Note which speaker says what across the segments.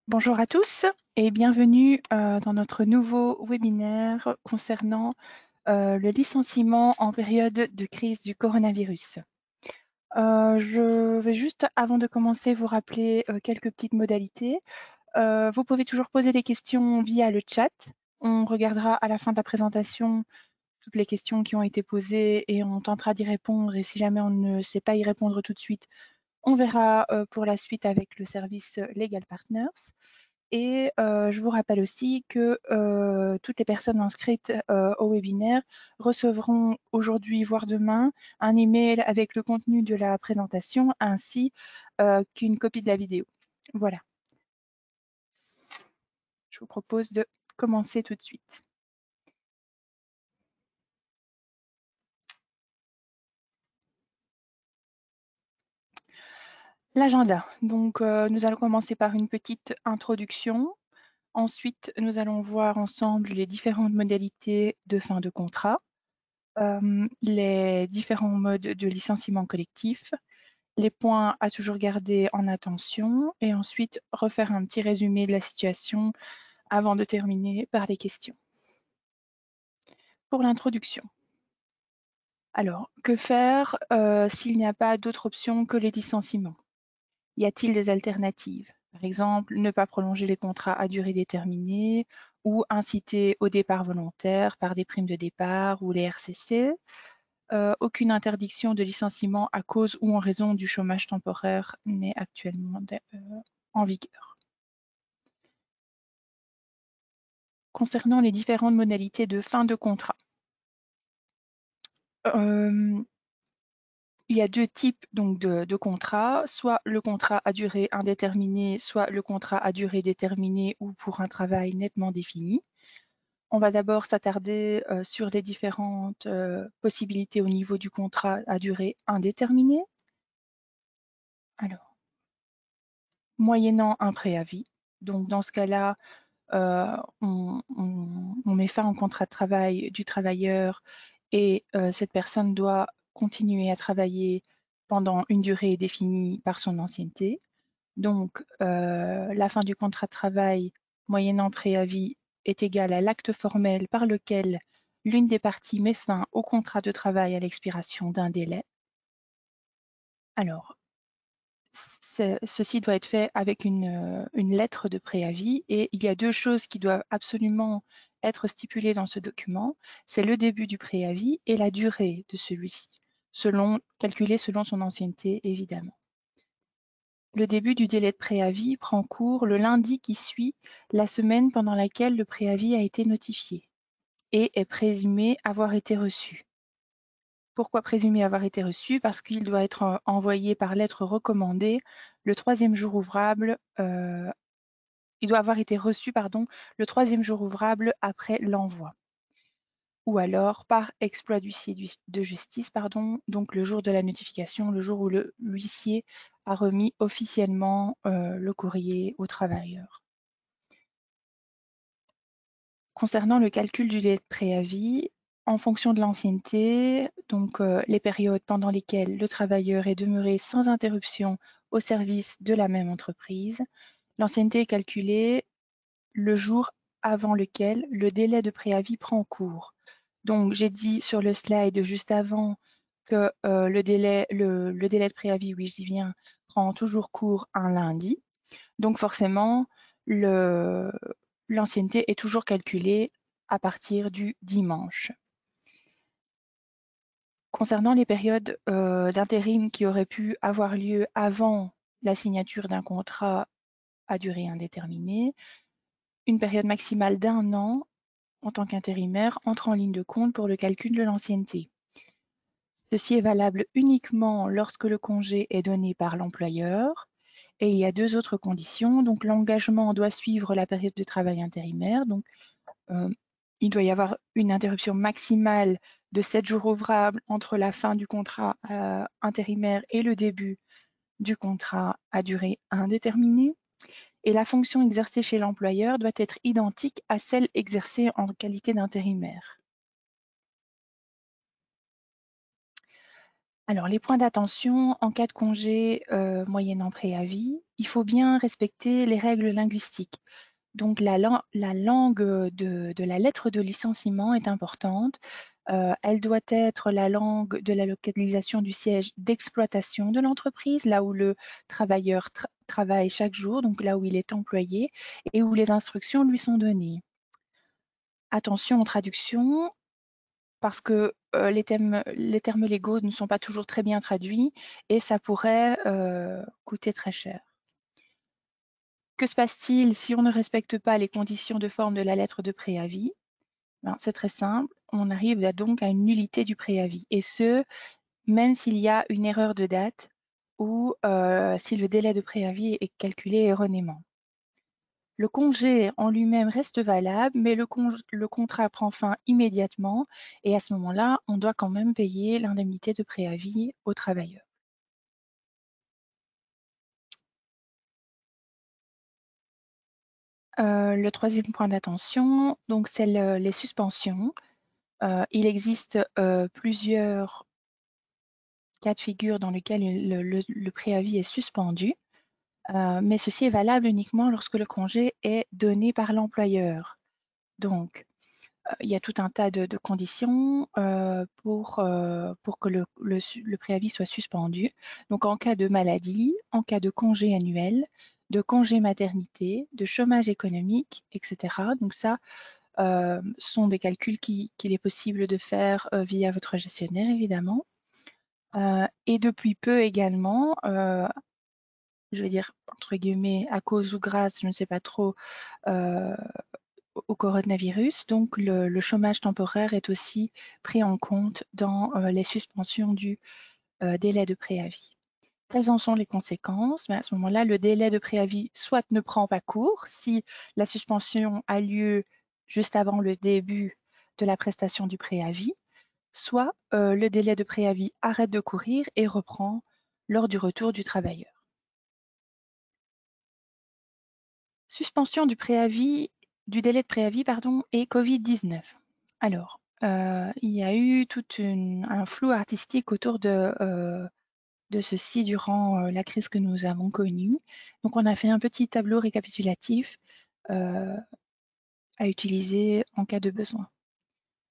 Speaker 1: Bonjour à tous et bienvenue dans notre nouveau webinaire concernant le licenciement en période de crise du coronavirus. Je vais juste, avant de commencer, vous rappeler quelques petites modalités. Vous pouvez toujours poser des questions via le chat. On regardera à la fin de la présentation toutes les questions qui ont été posées et on tentera d'y répondre. Et si jamais on ne sait pas y répondre tout de suite, on verra pour la suite avec le service Legal Partners. Et je vous rappelle aussi que toutes les personnes inscrites au webinaire recevront aujourd'hui, voire demain, un email avec le contenu de la présentation ainsi qu'une copie de la vidéo. Voilà. Je vous propose de commencer tout de suite. L'agenda. Donc, nous allons commencer par une petite introduction. Ensuite, nous allons voir ensemble les différentes modalités de fin de contrat, les différents modes de licenciement collectif, les points à toujours garder en attention et ensuite refaire un petit résumé de la situation avant de terminer par les questions. Pour l'introduction. Alors, que faire s'il n'y a pas d'autre option que les licenciements? Y a-t-il des alternatives? Par exemple, ne pas prolonger les contrats à durée déterminée ou inciter au départ volontaire par des primes de départ ou les RCC. Aucune interdiction de licenciement à cause ou en raison du chômage temporaire n'est actuellement en vigueur. Concernant les différentes modalités de fin de contrat, il y a deux types donc, de contrats, soit le contrat à durée indéterminée, soit le contrat à durée déterminée ou pour un travail nettement défini. On va d'abord s'attarder sur les différentes possibilités au niveau du contrat à durée indéterminée. Alors, moyennant un préavis. Donc, dans ce cas-là, on met fin au contrat de travail du travailleur et cette personne doit continuer à travailler pendant une durée définie par son ancienneté. Donc, la fin du contrat de travail moyennant préavis est égale à l'acte formel par lequel l'une des parties met fin au contrat de travail à l'expiration d'un délai. Alors, ceci doit être fait avec une lettre de préavis et il y a deux choses qui doivent absolument être stipulées dans ce document. C'est le début du préavis et la durée de celui-ci, calculée selon son ancienneté, évidemment. Le début du délai de préavis prend cours le lundi qui suit la semaine pendant laquelle le préavis a été notifié et est présumé avoir été reçu. Pourquoi présumé avoir été reçu? Parce qu'il doit être envoyé par lettre recommandée le troisième jour ouvrable, il doit avoir été reçu, pardon, le troisième jour ouvrable après l'envoi. Ou alors par exploit d'huissier de justice, pardon, donc le jour de la notification, le jour où l'huissier a remis officiellement le courrier au travailleur. Concernant le calcul du délai de préavis, en fonction de l'ancienneté, donc les périodes pendant lesquelles le travailleur est demeuré sans interruption au service de la même entreprise, l'ancienneté est calculée le jour avant lequel le délai de préavis prend cours. Donc j'ai dit sur le slide juste avant que le délai de préavis, oui j'y viens, prend toujours cours un lundi. Donc forcément, l'ancienneté est toujours calculée à partir du dimanche. Concernant les périodes d'intérim qui auraient pu avoir lieu avant la signature d'un contrat à durée indéterminée, une période maximale d'1 an en tant qu'intérimaire entre en ligne de compte pour le calcul de l'ancienneté. Ceci est valable uniquement lorsque le congé est donné par l'employeur. Et il y a deux autres conditions. Donc, l'engagement doit suivre la période de travail intérimaire. Donc, il doit y avoir une interruption maximale de 7 jours ouvrables entre la fin du contrat intérimaire et le début du contrat à durée indéterminée. Et la fonction exercée chez l'employeur doit être identique à celle exercée en qualité d'intérimaire. Alors, les points d'attention en cas de congé moyennant préavis, il faut bien respecter les règles linguistiques. Donc, la langue de la lettre de licenciement est importante. Elle doit être la langue de la localisation du siège d'exploitation de l'entreprise, là où le travailleur travaille chaque jour, donc là où il est employé et où les instructions lui sont données. Attention aux traductions, parce que les termes légaux ne sont pas toujours très bien traduits et ça pourrait coûter très cher. Que se passe-t-il si on ne respecte pas les conditions de forme de la lettre de préavis? Ben, c'est très simple, on arrive donc à une nullité du préavis, et ce, même s'il y a une erreur de date ou si le délai de préavis est calculé erronément. Le congé en lui-même reste valable, mais le contrat prend fin immédiatement et à ce moment-là, on doit quand même payer l'indemnité de préavis au travailleur. Le troisième point d'attention, donc c'est les suspensions. Il existe plusieurs cas de figure dans lesquels le préavis est suspendu, mais ceci est valable uniquement lorsque le congé est donné par l'employeur. Donc, il y a tout un tas de conditions pour que le préavis soit suspendu. Donc, en cas de maladie, en cas de congé annuel, de congé maternité, de chômage économique, etc. Donc ça, sont des calculs qu'il est possible de faire via votre gestionnaire, évidemment. Et depuis peu également, je vais dire entre guillemets à cause ou grâce, je ne sais pas trop, au coronavirus. Donc le chômage temporaire est aussi pris en compte dans les suspensions du délai de préavis. Quelles en sont les conséquences? À ce moment-là, le délai de préavis soit ne prend pas cours si la suspension a lieu juste avant le début de la prestation du préavis, soit le délai de préavis arrête de courir et reprend lors du retour du travailleur. Suspension du délai de préavis, pardon, et Covid-19. Alors, il y a eu tout un flou artistique autour de ceci durant la crise que nous avons connue. Donc, on a fait un petit tableau récapitulatif à utiliser en cas de besoin.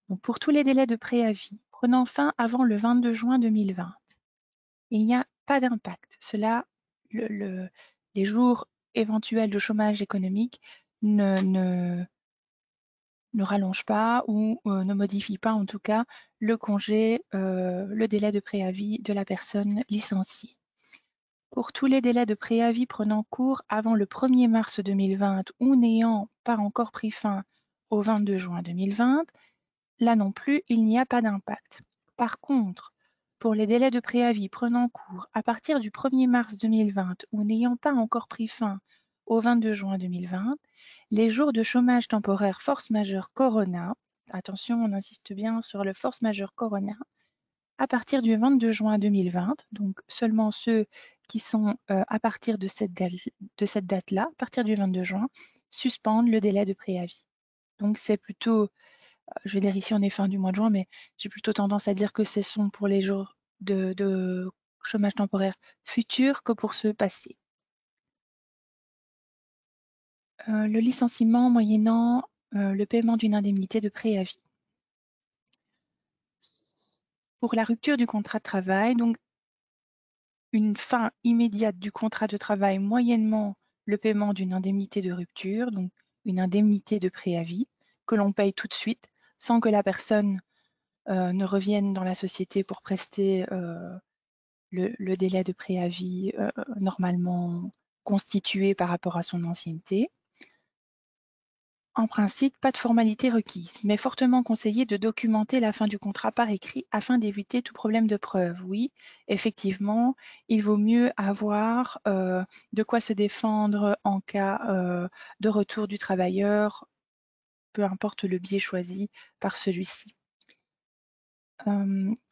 Speaker 1: Donc, pour tous les délais de préavis prenant fin avant le 22 juin 2020, il n'y a pas d'impact. Les jours éventuels de chômage économique ne rallonge pas ou ne modifie pas en tout cas le congé, le délai de préavis de la personne licenciée. Pour tous les délais de préavis prenant cours avant le 1er mars 2020 ou n'ayant pas encore pris fin au 22 juin 2020, là non plus, il n'y a pas d'impact. Par contre, pour les délais de préavis prenant cours à partir du 1er mars 2020 ou n'ayant pas encore pris fin au 22 juin 2020, les jours de chômage temporaire force majeure corona, attention, on insiste bien sur le force majeure corona, à partir du 22 juin 2020, donc seulement ceux qui sont à partir de cette date-là, à partir du 22 juin, suspendent le délai de préavis. Donc c'est plutôt, je vais dire ici on est fin du mois de juin, mais j'ai plutôt tendance à dire que ce sont pour les jours de chômage temporaire futurs que pour ceux passés. Le licenciement moyennant le paiement d'une indemnité de préavis. Pour la rupture du contrat de travail, donc une fin immédiate du contrat de travail moyennement le paiement d'une indemnité de rupture, donc une indemnité de préavis, que l'on paye tout de suite sans que la personne ne revienne dans la société pour prester le délai de préavis normalement constitué par rapport à son ancienneté. En principe, pas de formalité requise, mais fortement conseillé de documenter la fin du contrat par écrit afin d'éviter tout problème de preuve. Oui, effectivement, il vaut mieux avoir de quoi se défendre en cas de retour du travailleur, peu importe le biais choisi par celui-ci.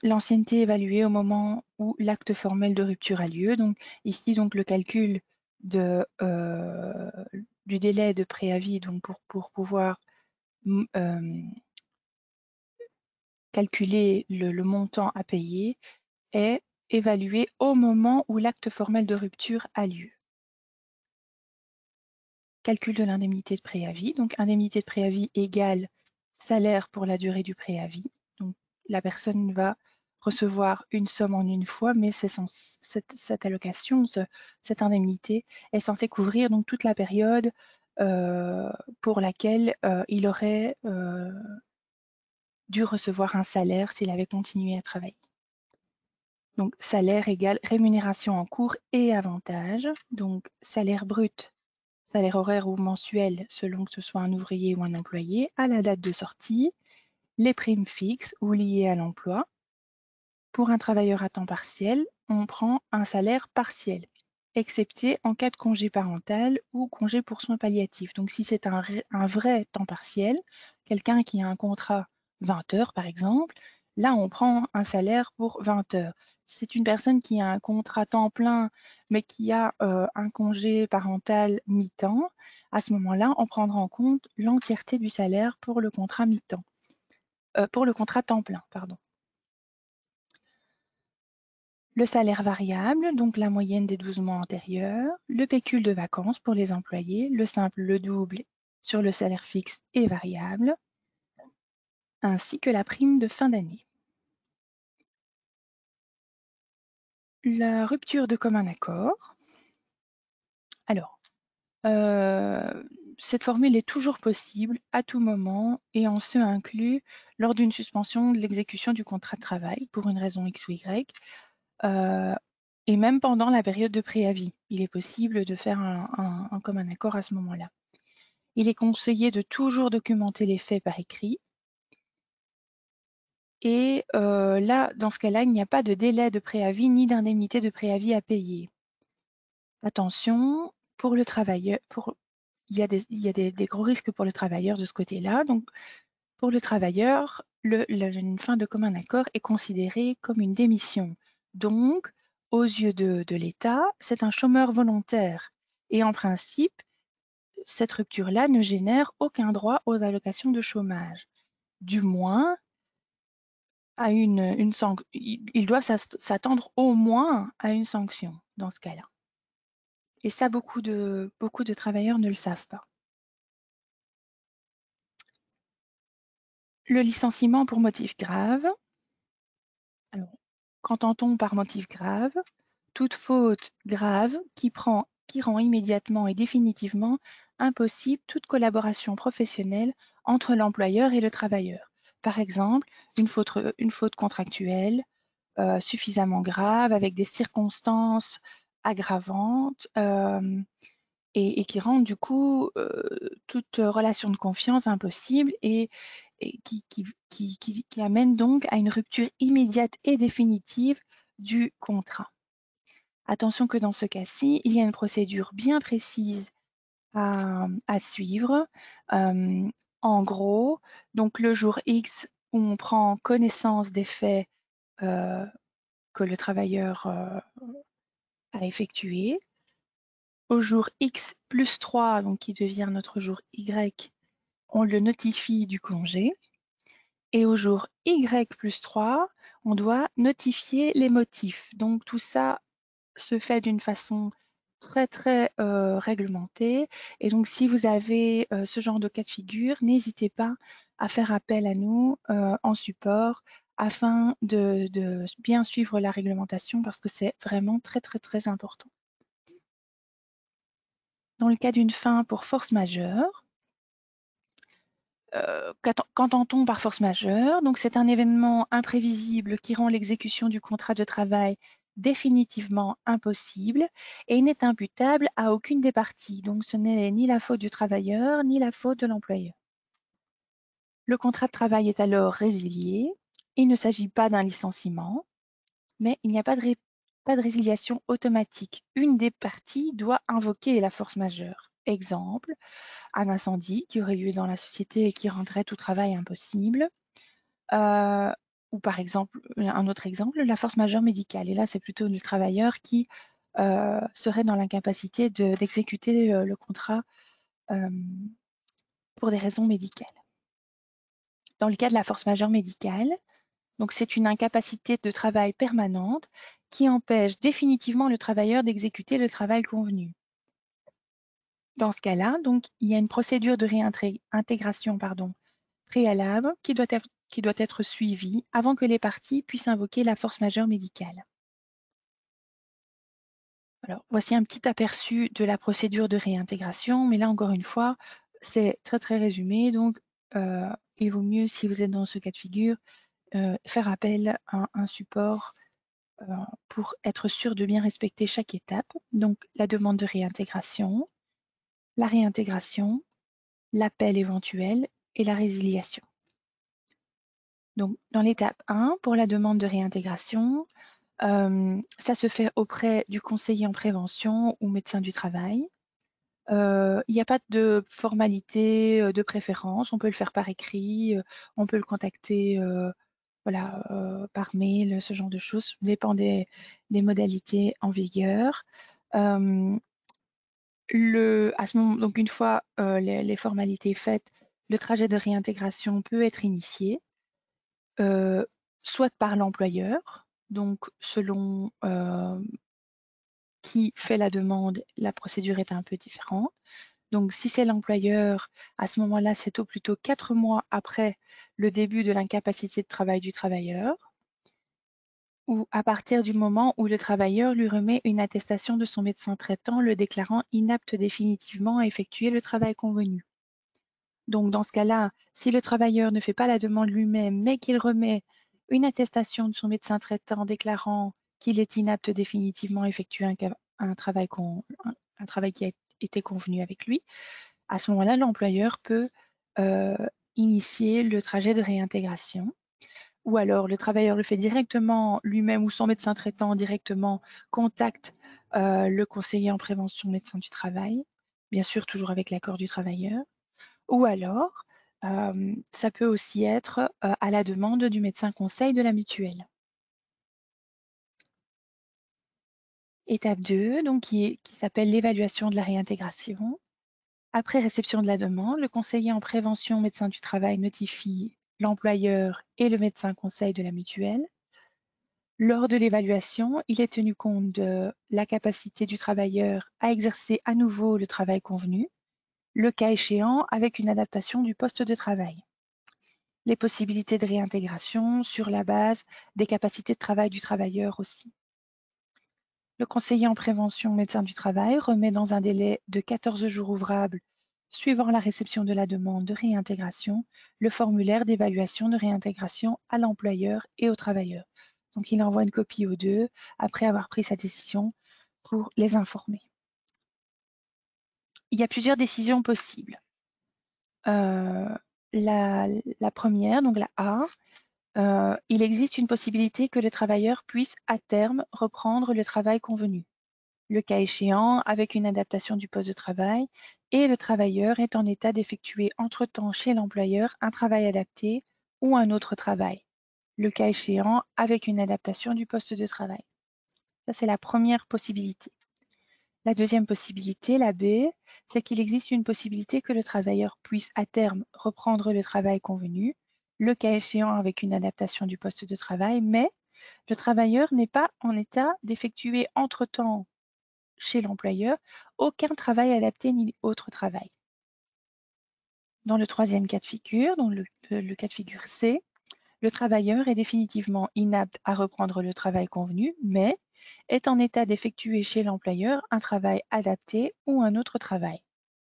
Speaker 1: L'ancienneté évaluée au moment où l'acte formel de rupture a lieu. Donc ici, donc, le calcul du délai de préavis, donc pour pouvoir calculer le montant à payer, est évalué au moment où l'acte formel de rupture a lieu. Calcul de l'indemnité de préavis. Donc, indemnité de préavis égale salaire pour la durée du préavis. Donc, la personne va recevoir une somme en une fois, mais cette allocation, cette indemnité est censée couvrir donc toute la période pour laquelle il aurait dû recevoir un salaire s'il avait continué à travailler. Donc, salaire égale rémunération en cours et avantage. Donc, salaire brut, salaire horaire ou mensuel, selon que ce soit un ouvrier ou un employé, à la date de sortie, les primes fixes ou liées à l'emploi. Pour un travailleur à temps partiel, on prend un salaire partiel, excepté en cas de congé parental ou congé pour soins palliatifs. Donc, si c'est un vrai temps partiel, quelqu'un qui a un contrat 20 heures, par exemple, là, on prend un salaire pour 20 heures. Si c'est une personne qui a un contrat temps plein, mais qui a un congé parental mi-temps, à ce moment-là, on prendra en compte l'entièreté du salaire pour le contrat mi-temps, pour le contrat temps plein, pardon. Le salaire variable, donc la moyenne des 12 mois antérieurs, le pécule de vacances pour les employés, le simple, le double sur le salaire fixe et variable, ainsi que la prime de fin d'année. La rupture de commun accord. Alors, cette formule est toujours possible à tout moment et en ce inclut lors d'une suspension de l'exécution du contrat de travail pour une raison X ou Y. Et même pendant la période de préavis, il est possible de faire un commun accord à ce moment-là. Il est conseillé de toujours documenter les faits par écrit. Et là, dans ce cas-là, il n'y a pas de délai de préavis ni d'indemnité de préavis à payer. Attention, pour le travailleur, il y a des gros risques pour le travailleur de ce côté-là. Donc, pour le travailleur, une fin de commun accord est considérée comme une démission. Donc, aux yeux de l'État, c'est un chômeur volontaire. Et en principe, cette rupture-là ne génère aucun droit aux allocations de chômage. Du moins, à ils doivent s'attendre au moins à une sanction dans ce cas-là. Et ça, beaucoup de travailleurs ne le savent pas. Le licenciement pour motif grave. Alors, qu'entend-on par motif grave? Toute faute grave qui rend immédiatement et définitivement impossible toute collaboration professionnelle entre l'employeur et le travailleur. Par exemple, une faute contractuelle suffisamment grave avec des circonstances aggravantes et qui rendent du coup toute relation de confiance impossible et qui amène donc à une rupture immédiate et définitive du contrat. Attention que dans ce cas-ci, il y a une procédure bien précise à suivre. En gros, donc le jour X où on prend connaissance des faits que le travailleur a effectués. Au jour X plus 3, donc qui devient notre jour Y, on le notifie du congé. Et au jour Y plus 3, on doit notifier les motifs. Donc tout ça se fait d'une façon très réglementée. Et donc si vous avez ce genre de cas de figure, n'hésitez pas à faire appel à nous en support afin de bien suivre la réglementation parce que c'est vraiment très important. Dans le cas d'une fin pour force majeure, qu'entend-on par force majeure? Donc, c'est un événement imprévisible qui rend l'exécution du contrat de travail définitivement impossible et n'est imputable à aucune des parties. Donc, ce n'est ni la faute du travailleur, ni la faute de l'employeur. Le contrat de travail est alors résilié. Il ne s'agit pas d'un licenciement, mais il n'y a pas de résiliation automatique. Une des parties doit invoquer la force majeure. Exemple, un incendie qui aurait lieu dans la société et qui rendrait tout travail impossible. Ou par exemple, un autre exemple, la force majeure médicale. Et là, c'est plutôt le travailleur qui serait dans l'incapacité d'exécuter le contrat pour des raisons médicales. Dans le cas de la force majeure médicale, Donc, c'est une incapacité de travail permanente qui empêche définitivement le travailleur d'exécuter le travail convenu. Dans ce cas-là, donc, il y a une procédure de réintégration préalable qui doit être suivie avant que les parties puissent invoquer la force majeure médicale. Alors, voici un petit aperçu de la procédure de réintégration, mais là, encore une fois, c'est très, très résumé. Donc, il vaut mieux, si vous êtes dans ce cas de figure, faire appel à un support pour être sûr de bien respecter chaque étape. Donc, la demande de réintégration, la réintégration, l'appel éventuel et la résiliation. Donc, dans l'étape 1, pour la demande de réintégration, ça se fait auprès du conseiller en prévention ou médecin du travail. Il n'y a pas de formalité de préférence, on peut le faire par écrit, on peut le contacter voilà, par mail, ce genre de choses, ça dépend des modalités en vigueur. À ce moment, donc une fois les formalités faites, le trajet de réintégration peut être initié, soit par l'employeur, donc selon qui fait la demande, la procédure est un peu différente. Donc, si c'est l'employeur, à ce moment-là, c'est au plus tôt 4 mois après le début de l'incapacité de travail du travailleur, ou à partir du moment où le travailleur lui remet une attestation de son médecin traitant le déclarant inapte définitivement à effectuer le travail convenu. Donc, dans ce cas-là, si le travailleur ne fait pas la demande lui-même, mais qu'il remet une attestation de son médecin traitant déclarant qu'il est inapte définitivement à effectuer un travail qui a été convenu avec lui, à ce moment-là, l'employeur peut initier le trajet de réintégration. Ou alors, le travailleur le fait directement lui-même ou son médecin traitant directement contacte le conseiller en prévention médecin du travail, bien sûr toujours avec l'accord du travailleur. Ou alors, ça peut aussi être à la demande du médecin conseil de la mutuelle. Étape 2, donc qui s'appelle l'évaluation de la réintégration. Après réception de la demande, le conseiller en prévention médecin du travail notifie l'employeur et le médecin conseil de la mutuelle. Lors de l'évaluation, il est tenu compte de la capacité du travailleur à exercer à nouveau le travail convenu, le cas échéant avec une adaptation du poste de travail. Les possibilités de réintégration sur la base des capacités de travail du travailleur aussi. Le conseiller en prévention médecin du travail remet dans un délai de 14 jours ouvrables suivant la réception de la demande de réintégration, le formulaire d'évaluation de réintégration à l'employeur et au travailleur. Donc, il envoie une copie aux deux après avoir pris sa décision pour les informer. Il y a plusieurs décisions possibles. La première, donc la A, il existe une possibilité que le travailleur puisse à terme reprendre le travail convenu, le cas échéant avec une adaptation du poste de travail, et le travailleur est en état d'effectuer entre-temps chez l'employeur un travail adapté ou un autre travail, le cas échéant avec une adaptation du poste de travail. Ça, c'est la première possibilité. La deuxième possibilité, la B, c'est qu'il existe une possibilité que le travailleur puisse à terme reprendre le travail convenu, le cas échéant avec une adaptation du poste de travail, mais le travailleur n'est pas en état d'effectuer entre-temps chez l'employeur aucun travail adapté ni autre travail. Dans le troisième cas de figure, donc le cas de figure C, le travailleur est définitivement inapte à reprendre le travail convenu, mais est en état d'effectuer chez l'employeur un travail adapté ou un autre travail,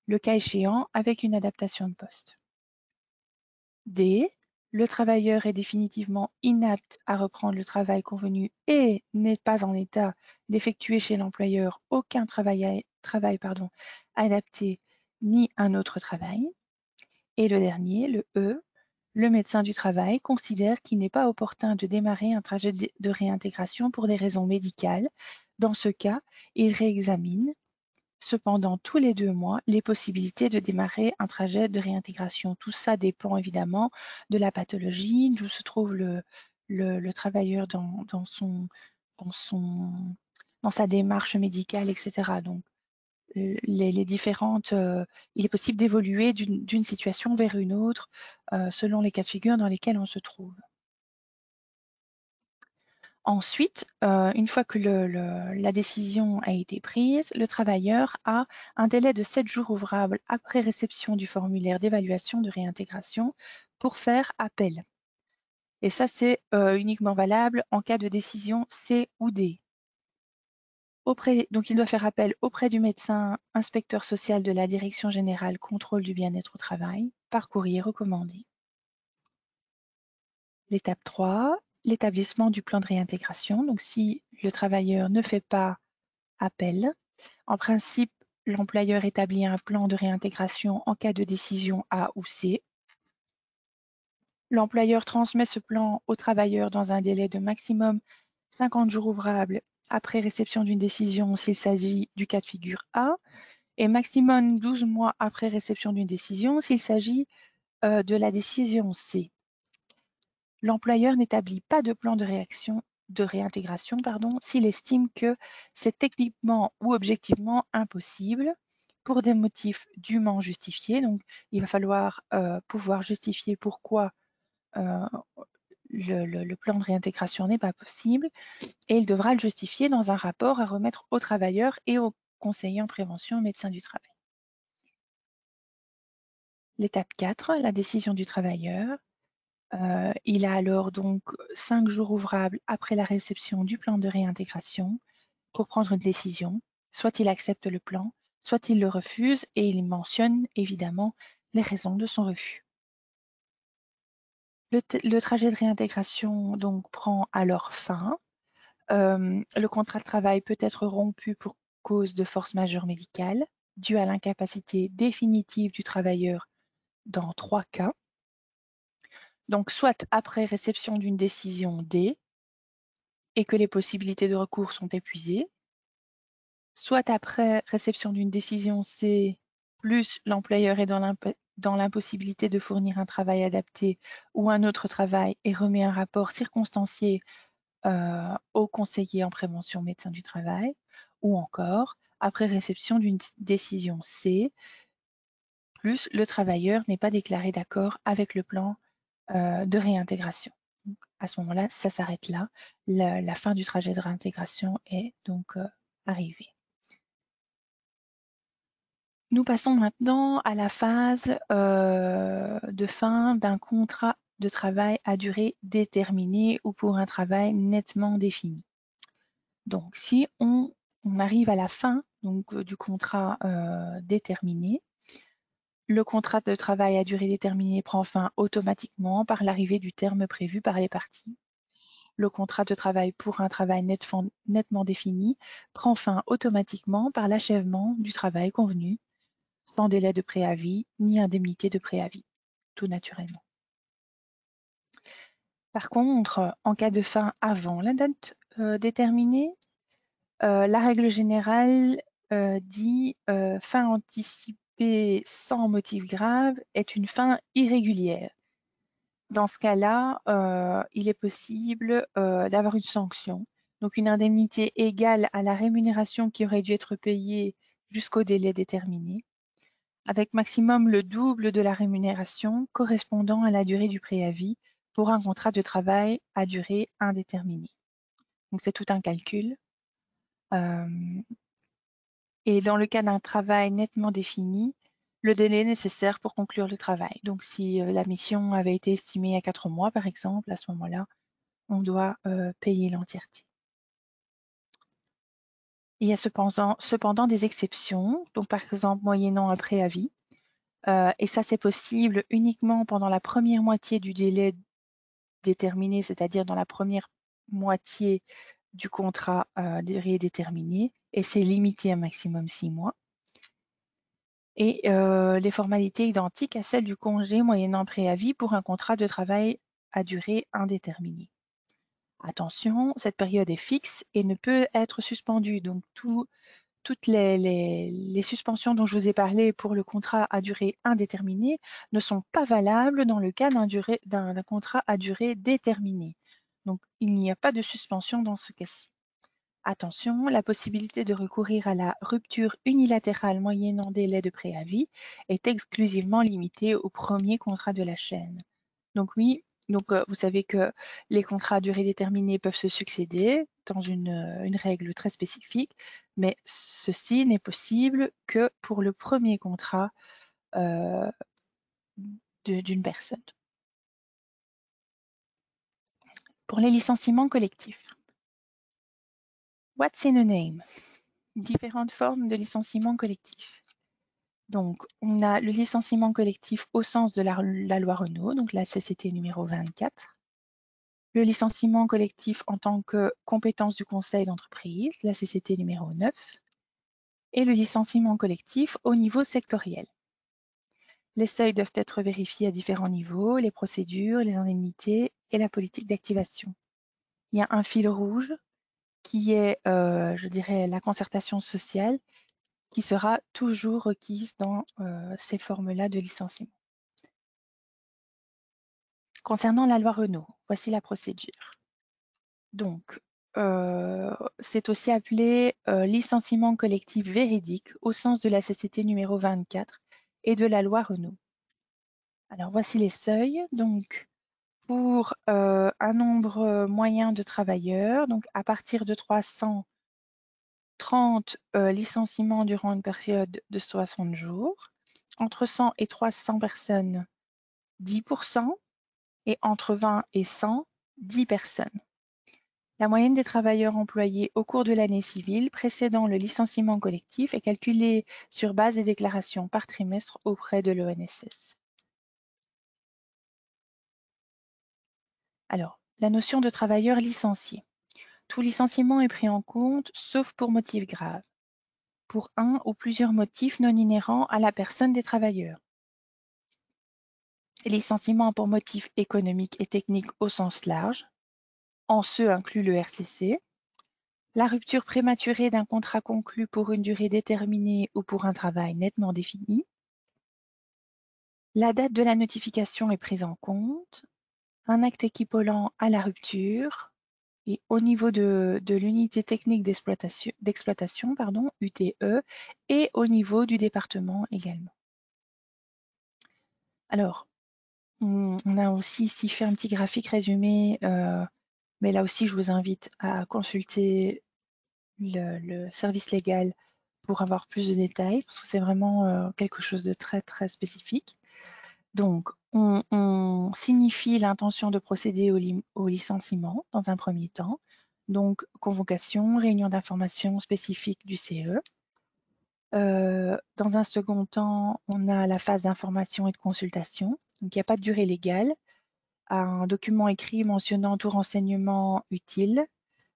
Speaker 1: le cas échéant avec une adaptation de poste. D, le travailleur est définitivement inapte à reprendre le travail convenu et n'est pas en état d'effectuer chez l'employeur aucun travail adapté ni un autre travail. Et le dernier, le E, le médecin du travail considère qu'il n'est pas opportun de démarrer un trajet de réintégration pour des raisons médicales. Dans ce cas, il réexamine cependant tous les 2 mois les possibilités de démarrer un trajet de réintégration. Tout ça dépend évidemment de la pathologie, d'où se trouve le travailleur dans sa démarche médicale, etc. Donc, les différentes, il est possible d'évoluer d'une situation vers une autre selon les cas de figure dans lesquels on se trouve. Ensuite, une fois que la décision a été prise, le travailleur a un délai de 7 jours ouvrables après réception du formulaire d'évaluation de réintégration pour faire appel. Et ça, c'est uniquement valable en cas de décision C ou D. Donc, il doit faire appel auprès du médecin inspecteur social de la Direction générale contrôle du bien-être au travail par courrier recommandé. L'étape 3, l'établissement du plan de réintégration. Donc, si le travailleur ne fait pas appel, en principe, l'employeur établit un plan de réintégration en cas de décision A ou C. L'employeur transmet ce plan au travailleur dans un délai de maximum 50 jours ouvrables après réception d'une décision s'il s'agit du cas de figure A et maximum 12 mois après réception d'une décision s'il s'agit de la décision C. L'employeur n'établit pas de plan de réintégration s'il estime que c'est techniquement ou objectivement impossible pour des motifs dûment justifiés. Donc, il va falloir pouvoir justifier pourquoi le plan de réintégration n'est pas possible et il devra le justifier dans un rapport à remettre au travailleur et au conseiller en prévention, médecin du travail. L'étape 4, la décision du travailleur. Il a alors donc 5 jours ouvrables après la réception du plan de réintégration pour prendre une décision. Soit il accepte le plan, soit il le refuse et il mentionne évidemment les raisons de son refus. Le trajet de réintégration donc prend alors fin. Le contrat de travail peut être rompu pour cause de force majeure médicale, due à l'incapacité définitive du travailleur dans 3 cas. Donc, soit après réception d'une décision D et que les possibilités de recours sont épuisées, soit après réception d'une décision C, plus l'employeur est dans l'impossibilité de fournir un travail adapté ou un autre travail et remet un rapport circonstancié au conseiller en prévention médecin du travail, ou encore après réception d'une décision C, plus le travailleur n'est pas déclaré d'accord avec le plan de réintégration. Donc, à ce moment-là, ça s'arrête là. La fin du trajet de réintégration est donc arrivée. Nous passons maintenant à la phase de fin d'un contrat de travail à durée déterminée ou pour un travail nettement défini. Donc, si on arrive à la fin donc, du contrat déterminé, le contrat de travail à durée déterminée prend fin automatiquement par l'arrivée du terme prévu par les parties. Le contrat de travail pour un travail nettement défini prend fin automatiquement par l'achèvement du travail convenu, sans délai de préavis ni indemnité de préavis, tout naturellement. Par contre, en cas de fin avant la date déterminée, la règle générale dit fin anticipée sans motif grave est une fin irrégulière. Dans ce cas-là, il est possible d'avoir une sanction, donc une indemnité égale à la rémunération qui aurait dû être payée jusqu'au délai déterminé, avec maximum le double de la rémunération correspondant à la durée du préavis pour un contrat de travail à durée indéterminée. Donc c'est tout un calcul. Et dans le cas d'un travail nettement défini, le délai nécessaire pour conclure le travail. Donc si la mission avait été estimée à 4 mois, par exemple, à ce moment-là, on doit payer l'entièreté. Il y a cependant des exceptions, donc par exemple moyennant un préavis. Et ça, c'est possible uniquement pendant la première moitié du délai déterminé, c'est-à-dire dans la première moitié du contrat durée déterminée, et c'est limité à maximum 6 mois. Et les formalités identiques à celles du congé moyennant préavis pour un contrat de travail à durée indéterminée. Attention, cette période est fixe et ne peut être suspendue. Donc, toutes les suspensions dont je vous ai parlé pour le contrat à durée indéterminée ne sont pas valables dans le cas d'un contrat à durée déterminée. Donc, il n'y a pas de suspension dans ce cas-ci. Attention, la possibilité de recourir à la rupture unilatérale moyennant délai de préavis est exclusivement limitée au premier contrat de la chaîne. Donc oui, Donc, vous savez que les contrats à durée déterminée peuvent se succéder dans une règle très spécifique, mais ceci n'est possible que pour le premier contrat d'une personne. Pour les licenciements collectifs. What's in a name? Différentes formes de licenciement collectif. Donc, on a le licenciement collectif au sens de la loi Renault, donc la CCT numéro 24. Le licenciement collectif en tant que compétence du conseil d'entreprise, la CCT numéro 9. Et le licenciement collectif au niveau sectoriel. Les seuils doivent être vérifiés à différents niveaux, les procédures, les indemnités et la politique d'activation. Il y a un fil rouge qui est, je dirais, la concertation sociale qui sera toujours requise dans ces formes-là de licenciement. Concernant la loi Renault, voici la procédure. Donc, c'est aussi appelé licenciement collectif véridique au sens de la CCT numéro 24 et de la loi Renault. Alors, voici les seuils. Donc, pour un nombre moyen de travailleurs, donc à partir de 330 licenciements durant une période de 60 jours, entre 100 et 300 personnes, 10%, et entre 20 et 100, 10 personnes. La moyenne des travailleurs employés au cours de l'année civile précédant le licenciement collectif est calculée sur base des déclarations par trimestre auprès de l'ONSS. Alors, la notion de travailleur licencié. Tout licenciement est pris en compte, sauf pour motif grave, pour un ou plusieurs motifs non inhérents à la personne des travailleurs. Licenciement pour motif économique et technique au sens large, en ce inclut le RCC. La rupture prématurée d'un contrat conclu pour une durée déterminée ou pour un travail nettement défini. La date de la notification est prise en compte. Un acte équivalent à la rupture. Et au niveau de l'unité technique d'exploitation, UTE, et au niveau du département également. Alors, on a aussi ici fait un petit graphique résumé, mais là aussi, je vous invite à consulter le service légal pour avoir plus de détails, parce que c'est vraiment quelque chose de très, très spécifique. Donc, on signifie l'intention de procéder au licenciement dans un premier temps. Donc, convocation, réunion d'information spécifique du CE. Dans un second temps, on a la phase d'information et de consultation. Donc, il n'y a pas de durée légale. Un document écrit mentionnant tout renseignement utile,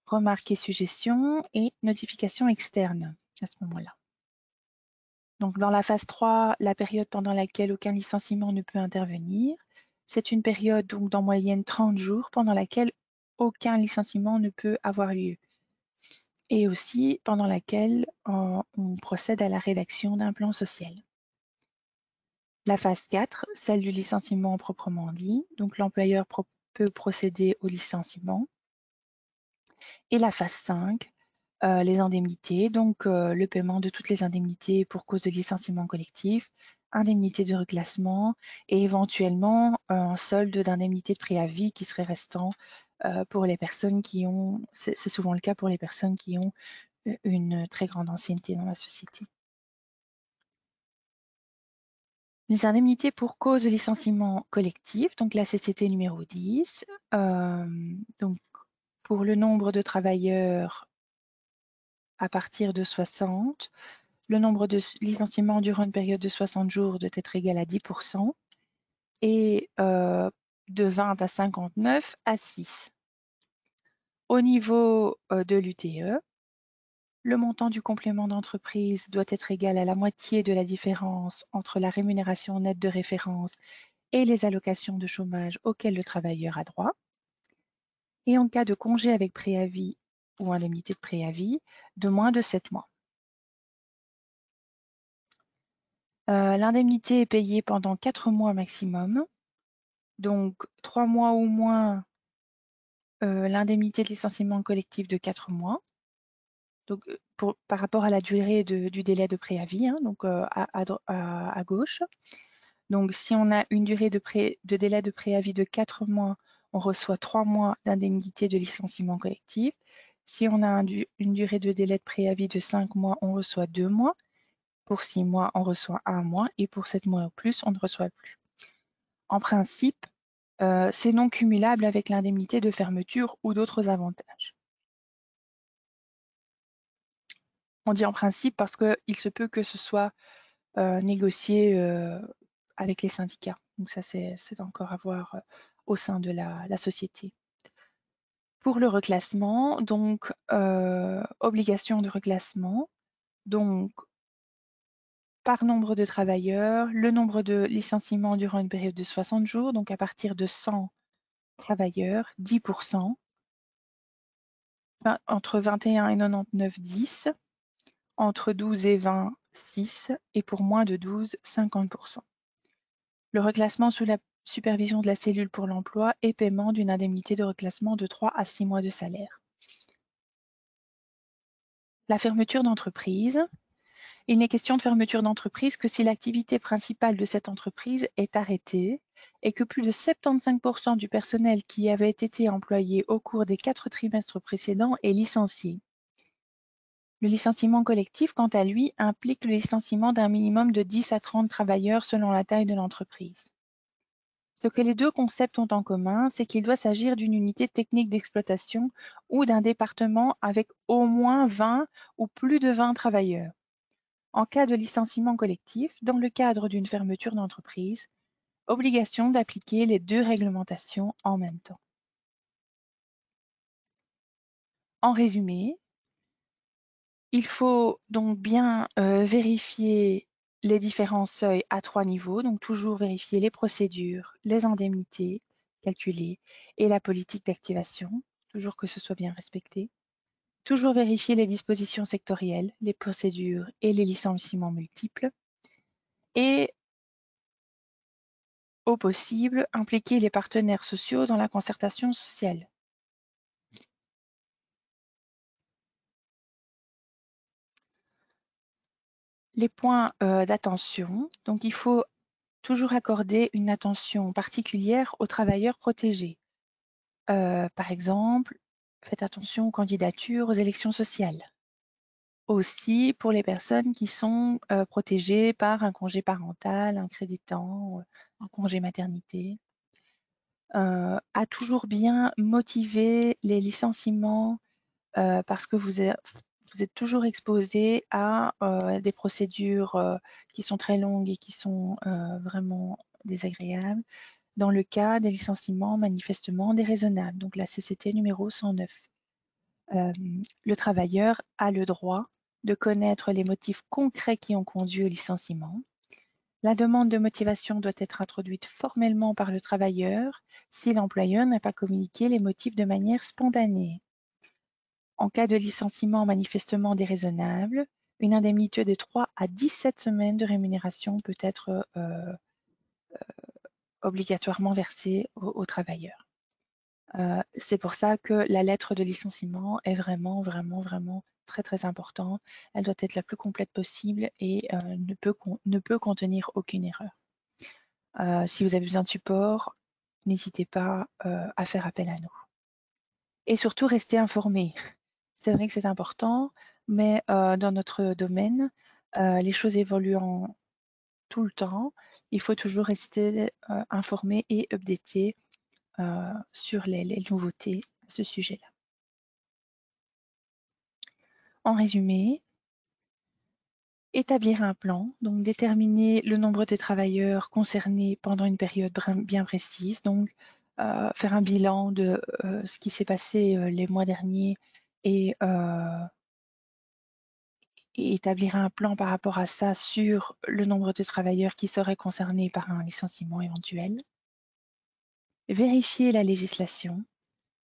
Speaker 1: remarques et suggestions et notification externe à ce moment-là. Donc, dans la phase 3, la période pendant laquelle aucun licenciement ne peut intervenir, c'est une période donc d'en moyenne 30 jours pendant laquelle aucun licenciement ne peut avoir lieu. Et aussi pendant laquelle on procède à la rédaction d'un plan social. La phase 4, celle du licenciement proprement dit, donc l'employeur peut procéder au licenciement. Et la phase 5, les indemnités, donc le paiement de toutes les indemnités pour cause de licenciement collectif, indemnité de reclassement et éventuellement un solde d'indemnité de préavis qui serait restant pour les personnes qui ont, c'est souvent le cas pour les personnes qui ont une très grande ancienneté dans la société. Les indemnités pour cause de licenciement collectif, donc la CCT numéro 10, donc pour le nombre de travailleurs à partir de 60, le nombre de licenciements durant une période de 60 jours doit être égal à 10% et de 20 à 59 à 6. Au niveau de l'UTE, le montant du complément d'entreprise doit être égal à la moitié de la différence entre la rémunération nette de référence et les allocations de chômage auxquelles le travailleur a droit. Et en cas de congé avec préavis ou indemnité de préavis, de moins de 7 mois. L'indemnité est payée pendant 4 mois maximum. Donc, 3 mois ou moins l'indemnité de licenciement collectif de 4 mois. Donc, par rapport à la durée du délai de préavis, hein, donc à gauche. Donc, si on a une durée de délai de préavis de 4 mois, on reçoit 3 mois d'indemnité de licenciement collectif. Si on a une durée de délai de préavis de 5 mois, on reçoit 2 mois. Pour 6 mois, on reçoit 1 mois. Et pour 7 mois ou plus, on ne reçoit plus. En principe, c'est non cumulable avec l'indemnité de fermeture ou d'autres avantages. On dit en principe parce qu'il se peut que ce soit négocié avec les syndicats. Donc ça, c'est encore à voir au sein de la société. Pour le reclassement, donc obligation de reclassement, donc par nombre de travailleurs, le nombre de licenciements durant une période de 60 jours, donc à partir de 100 travailleurs, 10%, entre 21 et 99, 10, entre 12 et 20, 6, et pour moins de 12, 50%. Le reclassement sous la supervision de la cellule pour l'emploi et paiement d'une indemnité de reclassement de 3 à 6 mois de salaire. La fermeture d'entreprise. Il n'est question de fermeture d'entreprise que si l'activité principale de cette entreprise est arrêtée et que plus de 75% du personnel qui avait été employé au cours des 4 trimestres précédents est licencié. Le licenciement collectif, quant à lui, implique le licenciement d'un minimum de 10 à 30 travailleurs selon la taille de l'entreprise. Ce que les deux concepts ont en commun, c'est qu'il doit s'agir d'une unité technique d'exploitation ou d'un département avec au moins 20 ou plus de 20 travailleurs. En cas de licenciement collectif, dans le cadre d'une fermeture d'entreprise, obligation d'appliquer les deux réglementations en même temps. En résumé, il faut donc bien vérifier les différents seuils à 3 niveaux, donc toujours vérifier les procédures, les indemnités calculées et la politique d'activation, toujours que ce soit bien respecté. Toujours vérifier les dispositions sectorielles, les procédures et les licenciements multiples. Et au possible, impliquer les partenaires sociaux dans la concertation sociale. Les points d'attention. Donc, il faut toujours accorder une attention particulière aux travailleurs protégés. Par exemple, faites attention aux candidatures aux élections sociales. Aussi pour les personnes qui sont protégées par un congé parental, un crédit temps, un congé maternité. À toujours bien motiver les licenciements parce que vous êtes toujours exposé à des procédures qui sont très longues et qui sont vraiment désagréables dans le cas des licenciements manifestement déraisonnables, donc la CCT numéro 109. Le travailleur a le droit de connaître les motifs concrets qui ont conduit au licenciement. La demande de motivation doit être introduite formellement par le travailleur si l'employeur n'a pas communiqué les motifs de manière spontanée. En cas de licenciement manifestement déraisonnable, une indemnité de 3 à 17 semaines de rémunération peut être obligatoirement versée aux travailleurs. C'est pour ça que la lettre de licenciement est vraiment très très importante. Elle doit être la plus complète possible et ne peut contenir aucune erreur. Si vous avez besoin de support, n'hésitez pas à faire appel à nous. Et surtout, restez informés. C'est vrai que c'est important, mais dans notre domaine, les choses évoluent tout le temps. Il faut toujours rester informé et updaté sur les nouveautés à ce sujet-là. En résumé, établir un plan, donc déterminer le nombre de travailleurs concernés pendant une période bien précise, donc faire un bilan de ce qui s'est passé les mois derniers et établir un plan par rapport à ça sur le nombre de travailleurs qui seraient concernés par un licenciement éventuel. Vérifier la législation.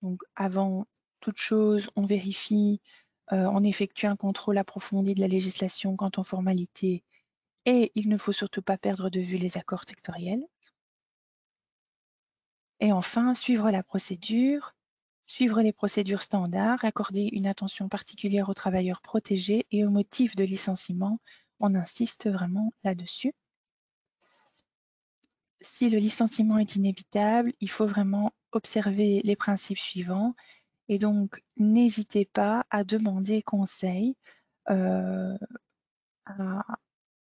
Speaker 1: Donc, avant toute chose, on vérifie, on effectue un contrôle approfondi de la législation quant aux formalités et il ne faut surtout pas perdre de vue les accords sectoriels. Et enfin, suivre la procédure, suivre les procédures standards, accorder une attention particulière aux travailleurs protégés et aux motifs de licenciement. On insiste vraiment là-dessus. si le licenciement est inévitable, il faut vraiment observer les principes suivants et donc n'hésitez pas à demander conseil à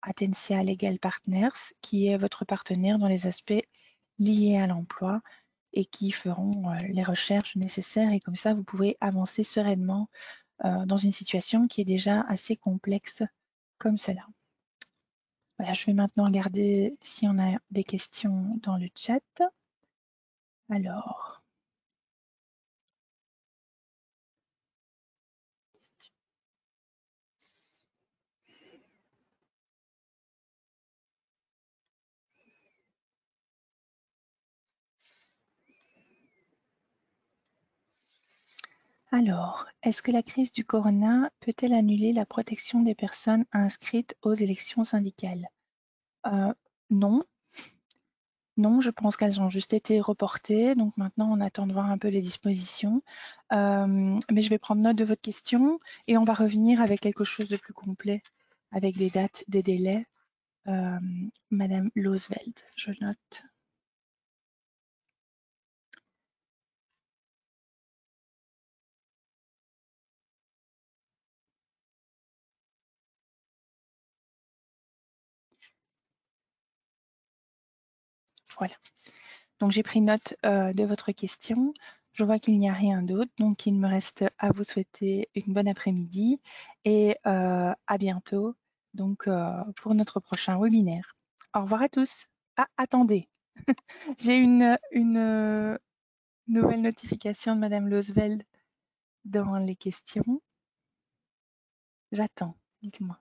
Speaker 1: Atentia Legal Partners, qui est votre partenaire dans les aspects liés à l'emploi et qui feront les recherches nécessaires et comme ça vous pouvez avancer sereinement dans une situation qui est déjà assez complexe comme cela. Voilà, je vais maintenant regarder si on a des questions dans le chat. Alors, est-ce que la crise du corona peut-elle annuler la protection des personnes inscrites aux élections syndicales? Non. Non, je pense qu'elles ont juste été reportées. Donc maintenant, on attend de voir un peu les dispositions. Mais je vais prendre note de votre question et on va revenir avec quelque chose de plus complet, avec des dates, des délais. Madame Losveld, je note. Voilà. Donc j'ai pris note de votre question. Je vois qu'il n'y a rien d'autre, donc il me reste à vous souhaiter une bonne après-midi et à bientôt donc, pour notre prochain webinaire. Au revoir à tous. Ah, attendez, j'ai une nouvelle notification de Madame Losveld dans les questions. J'attends, dites-moi.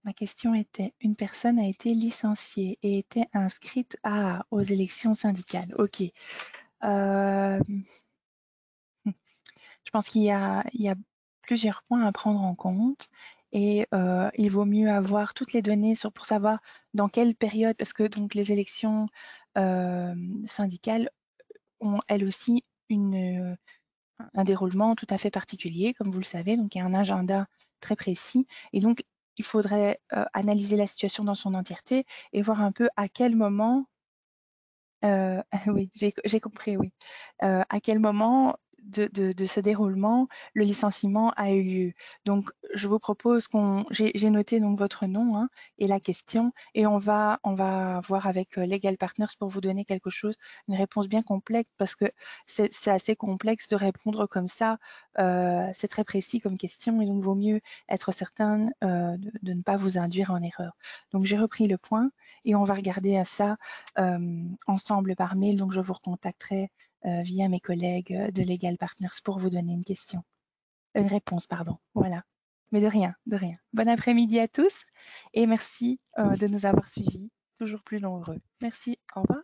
Speaker 1: Ma question était, une personne a été licenciée et était inscrite aux élections syndicales. Ok. Je pense qu'il y a plusieurs points à prendre en compte et il vaut mieux avoir toutes les données pour savoir dans quelle période, parce que donc les élections syndicales ont elles aussi un déroulement tout à fait particulier, comme vous le savez, donc il y a un agenda très précis et donc il faudrait analyser la situation dans son entièreté et voir un peu à quel moment oui, j'ai compris, oui. À quel moment de ce déroulement, le licenciement a eu lieu? Donc je vous propose j'ai noté donc votre nom, hein, et la question et on va voir avec, Legal Partners pour vous donner quelque chose, une réponse bien complète parce que c'est assez complexe de répondre comme ça. C'est très précis comme question et donc vaut mieux être certaine, de ne pas vous induire en erreur. Donc j'ai repris le point et on va regarder à ça ensemble par mail. Donc, je vous recontacterai via mes collègues de Legal Partners pour vous donner une réponse, pardon. Voilà. Mais de rien, de rien. Bon après-midi à tous et merci de nous avoir suivis, toujours plus nombreux. Merci, au revoir.